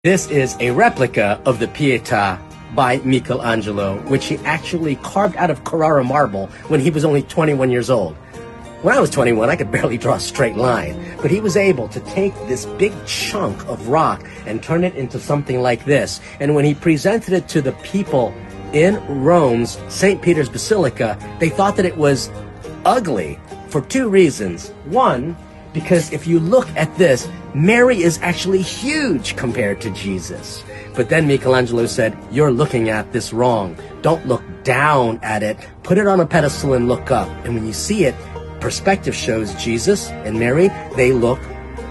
This is a replica of the Pieta by Angelo, which he actually carved out of Carrara marble when he was only 21 years old. When I was 21, I could barely draw a straight line, but he was able to take this big chunk of rock and turn it into something like this. And when he presented it to the people in Rome's St. Peter's Basilica, they thought that it was ugly for two reasons. One, because if you look at this, Mary is actually huge compared to Jesus. But then Michelangelo said, you're looking at this wrong. Don't look down at it. Put it on a pedestal and look up. And when you see it, perspective shows Jesus and Mary, they look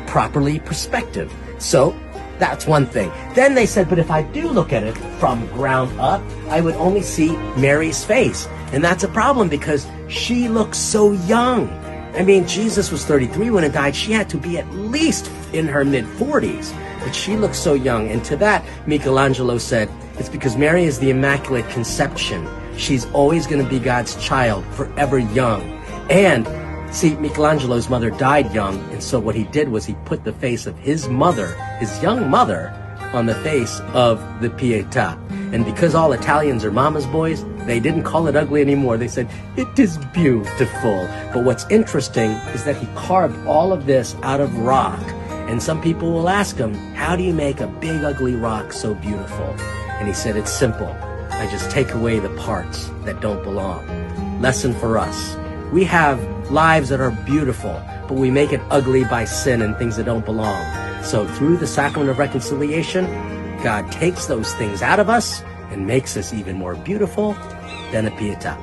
properly perspective. So that's one thing. Then they said, but if I do look at it from ground up, I would only see Mary's face. And that's a problem because she looks so young. I mean, Jesus was 33 when he died. She had to be at least in her mid-40s. But she looks so young. And to that, Michelangelo said, it's because Mary is the Immaculate Conception. She's always going to be God's child, forever young. And, see, Michelangelo's mother died young. And so what he did was he put the face of his mother, his young mother, on the face of the Pieta. And because all Italians are mama's boys, they didn't call it ugly anymore. They said, it is beautiful. But what's interesting is that he carved all of this out of rock. And some people will ask him, how do you make a big, ugly rock so beautiful? And he said, it's simple. I just take away the parts that don't belong. Lesson for us. We have lives that are beautiful, but we make it ugly by sin and things that don't belong. So through the sacrament of reconciliation, God takes those things out of us and makes us even more beautiful than a Pieta.